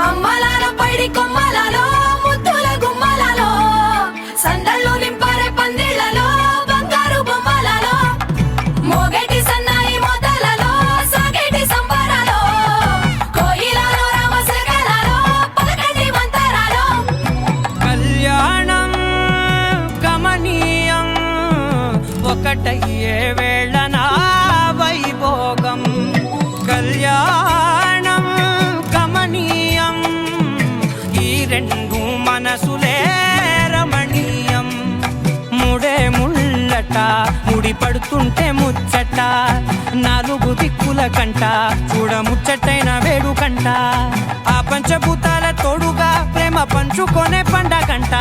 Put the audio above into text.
అమ్మలాలో పైడి కొమ్మలలో ముద్దుల గుమ్మలలో సందళ్ళు నింపారే పందిళ్లలో బంగారు బొమ్మలలో మోగేటి సన్నాయి మోతలలో సాగేటి సంబరాలో కోయిలలో రామసగలలో పలకటి మంతరాలో కళ్యాణం గమనీయం ఒకటయ్యే వేళనా వైభోగం కళ్యాణం గమనీయం ఈ రెండు మనసులే రమణీయం ముడే ముళ్ళట ముడి పడుతుంటే ముచ్చట నాలుగు దిక్కుల కంట చూడ ముచ్చటైన వేడుకంట ఆ పంచభూతాల తోడుగా ప్రేమ పంచుకొనే పండగంట